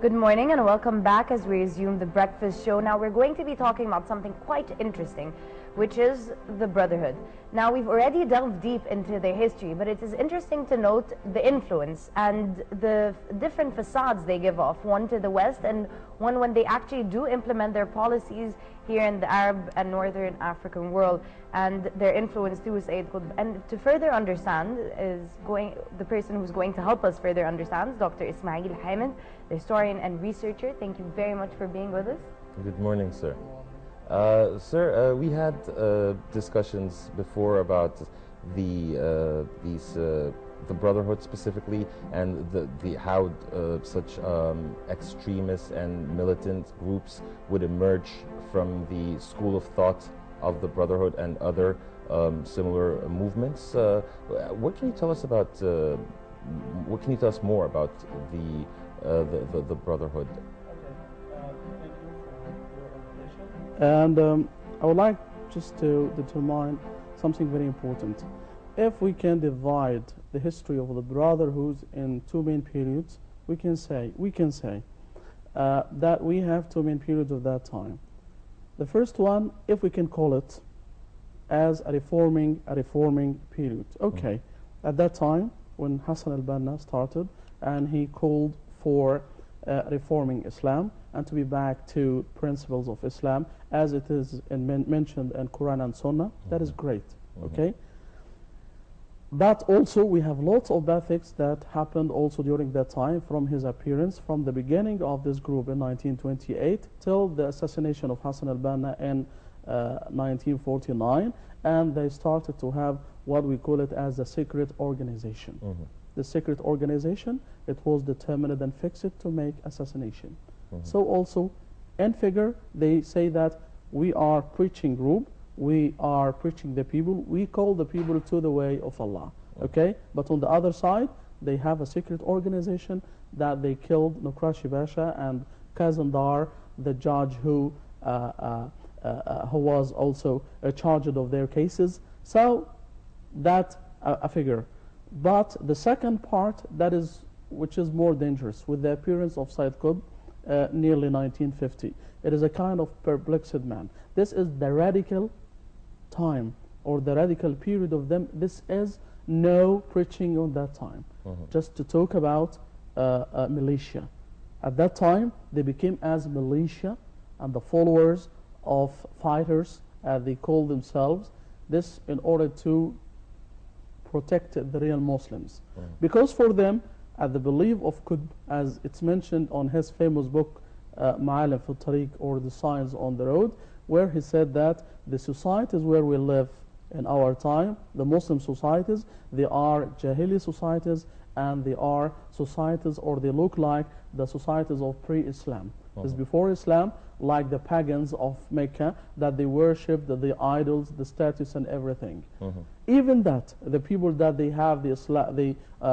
Good morning and welcome back as we resume the breakfast show. Now we're going to be talking about something quite interesting, which is the Brotherhood. Now we've already delved deep into their history, but it is interesting to note the influence and the different facades they give off, one to the west and one when they actually do implement their policies here in the Arab and Northern African world, and their influence through Sayyid Qutb. And to further understand the person who's going to help us further understand, Dr. Isamil, the historian and researcher. Thank you very much for being with us. Good morning, sir. We had discussions before about the Brotherhood specifically, and how such extremist and militant groups would emerge from the school of thought of the Brotherhood and other similar movements. What can you tell us about? What can you tell us more about the Brotherhood? And I would like just to determine something very important. If we can divide the history of the Brotherhood in two main periods, we can say that we have two main periods of that time. The first one, if we can call it as a reforming period. Okay, at that time when Hassan al-Banna started and he called for reforming Islam and to be back to principles of Islam as it is mentioned in Quran and Sunnah, that is great. Okay. But also we have lots of bad things that happened also during that time from his appearance, from the beginning of this group in 1928 till the assassination of Hassan al-Banna in 1949, and they started to have what we call it as a secret organization. The secret organization, it was determined and fixed to make assassination. So also in figure they say that we are preaching group, we are preaching the people, we call the people to the way of Allah. Okay, but on the other side they have a secret organization that they killed Nukrashi Basha and Kazandar, the judge who was also charged of their cases. So that a figure. But the second part, that is which is more dangerous, with the appearance of Sayyid Qutb nearly 1950. It is a kind of perplexed man. This is the radical time or the radical period of them. This is no preaching on that time. Just to talk about militia. At that time they became as militia and the followers of fighters as they call themselves, this in order to protect the real Muslims. Because for them, at the belief of Qutb, as it's mentioned on his famous book Ma'alim fi Tariq, or The Signs on the Road, where he said that the societies where we live in our time, the Muslim societies, they are Jahili societies, and they are societies, or they look like the societies of pre-Islam. It's before Islam, like the pagans of Mecca, that they worshipped the idols, the statues and everything. Even that, the people that they have the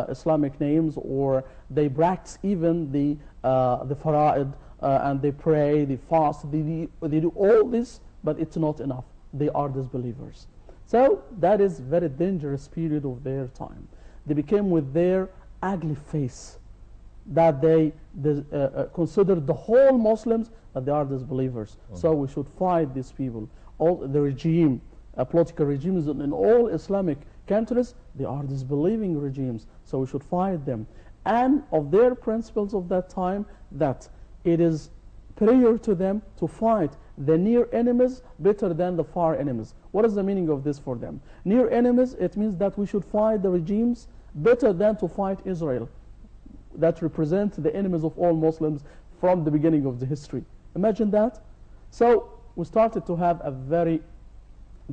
Islamic names, or they practice even the fara'id, and they pray, they fast, they do all this, but it's not enough. They are disbelievers. So that is very dangerous period of their time. They became with their ugly face, that they consider the whole Muslims that they are disbelievers. So we should fight these people. All the regime, political regimes in all Islamic countries, they are disbelieving regimes. So we should fight them. And of their principles of that time, that it is prior to them to fight the near enemies better than the far enemies. What is the meaning of this for them? Near enemies, it means that we should fight the regimes better than to fight Israel, that represent the enemies of all Muslims from the beginning of the history. Imagine that. So we started to have a very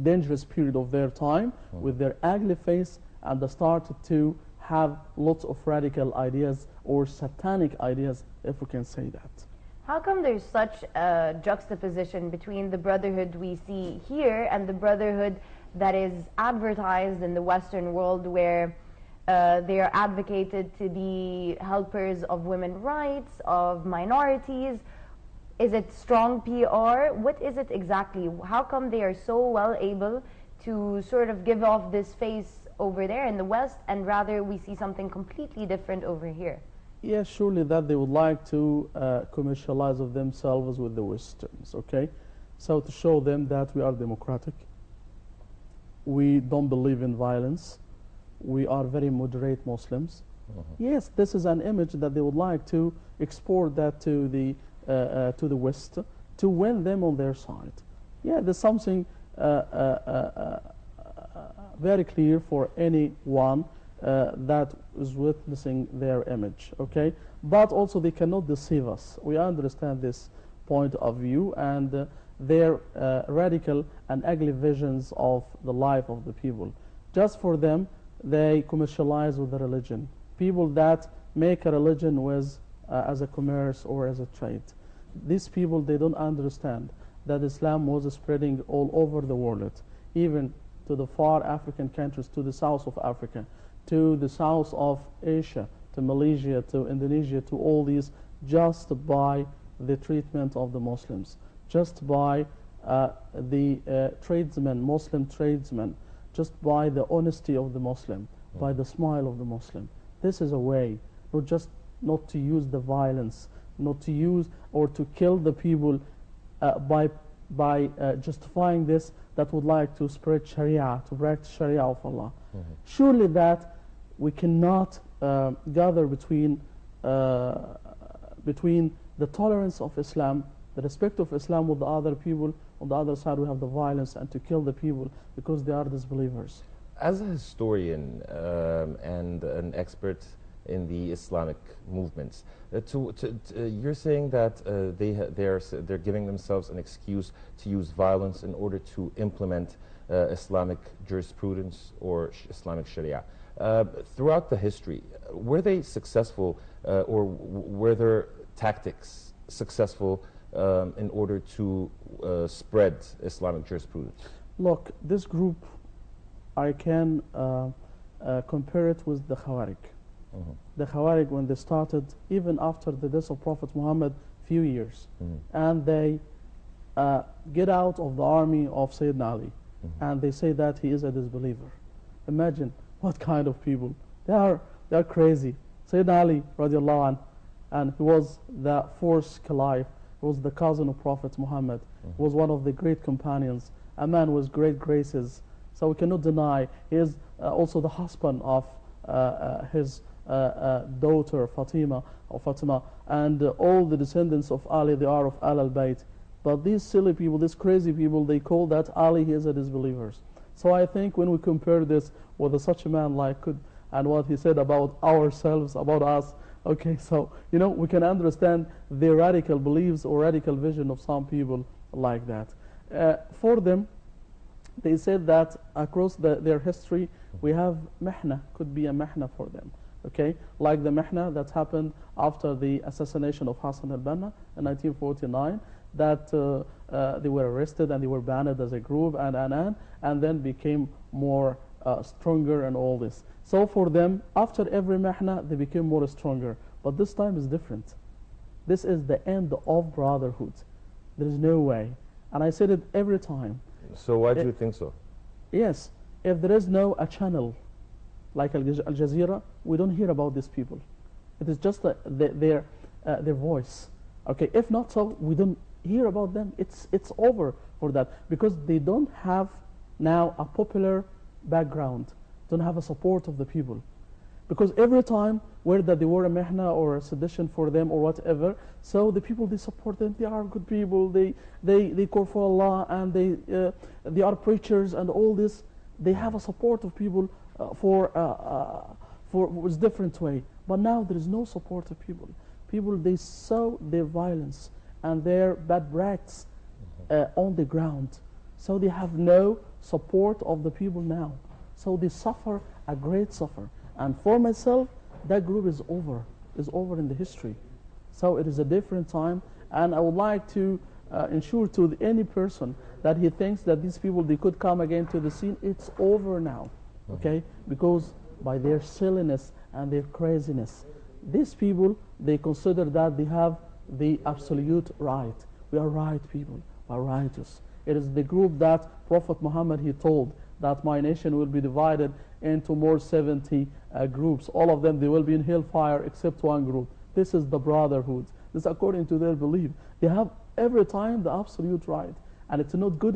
dangerous period of their time with their ugly face, and they started to have lots of radical ideas or satanic ideas, if we can say that. How come there's such a juxtaposition between the Brotherhood we see here and the Brotherhood that is advertised in the Western world, where they are advocated to be helpers of women's rights, of minorities? Is it strong PR? What is it exactly? How come they are so well able to sort of give off this face over there in the West, and rather we see something completely different over here? Yeah, surely that they would like to commercialize of themselves with the Westerns, okay? So to show them that we are democratic, we don't believe in violence, we are very moderate Muslims. Yes, this is an image that they would like to export that to the West to win them on their side. Yeah, there's something very clear for anyone that is witnessing their image, okay? But also they cannot deceive us. We understand this point of view and their radical and ugly visions of the life of the people. Just for them, they commercialize with the religion. People that make a religion with, as a commerce or as a trade. These people, they don't understand that Islam was spreading all over the world, even to the far African countries, to the south of Africa, to the south of Asia, to Malaysia, to Indonesia, to all these, just by the treatment of the Muslims, just by the tradesmen, Muslim tradesmen, just by the honesty of the Muslim, by the smile of the Muslim. This is a way, not to use the violence, not to use or to kill the people by justifying this, that would like to spread Sharia, to practice Sharia of Allah. Surely that we cannot gather between the tolerance of Islam, the respect of Islam with the other people. On the other side, we have the violence and to kill the people because they are disbelievers. As a historian and an expert in the Islamic movements, you're saying that they're giving themselves an excuse to use violence in order to implement Islamic jurisprudence or Islamic Sharia. Throughout the history, were they successful or were their tactics successful in order to spread Islamic jurisprudence? Look, this group, I can compare it with the Khawarij. The Khawarij, when they started, even after the death of Prophet Muhammad, few years, and they get out of the army of Sayyidina Ali, and they say that he is a disbeliever. Imagine what kind of people. They are crazy. Sayyidina Ali, radiallahu anh, and he was the fourth caliph, he was the cousin of Prophet Muhammad, he was one of the great companions, a man with great graces. So we cannot deny he is also the husband of his daughter Fatima, and all the descendants of Ali, they are of Al-Bayt. But these silly people, these crazy people, they call that Ali, he is a disbeliever. So I think when we compare this with such a man like and what he said about ourselves, about us, okay, so we can understand the radical beliefs or radical vision of some people like that. For them, they said that across their history, we have mihna, could be a mihna for them, okay? Like the mihna that happened after the assassination of Hassan al-Banna in 1949, that they were arrested and they were banned as a group and then became more stronger and all this. So for them, after every mihna, they became more stronger. But this time is different. This is the end of brotherhood. There is no way. And I said it every time. So why do you think so? Yes, if there is a channel like Al Jazeera, we don't hear about these people. It is just their voice. Okay, if not so, we don't hear about them. It's over for that, because they don't have now a popular background, don't have a support of the people. Because every time whether they were a mihna or a sedition for them or whatever, so the people, they support them, they are good people, they call for Allah, and they are preachers and all this. They have a support of people for a different way. But now there is no support of people. People, they saw their violence and their bad practice on the ground. So they have no support of the people now. So they suffer a great suffer. And for myself, that group is over in the history. So it is a different time, and I would like to ensure to any person that he thinks that these people, they could come again to the scene. It's over now, okay? Because by their silliness and their craziness, these people, they consider that they have the absolute right. We are right people, we are righteous. It is the group that Prophet Muhammad, he told that my nation will be divided into more 70 groups. All of them, they will be in hellfire except one group. This is the brotherhood. This according to their belief. They have every time the absolute right, and it's not good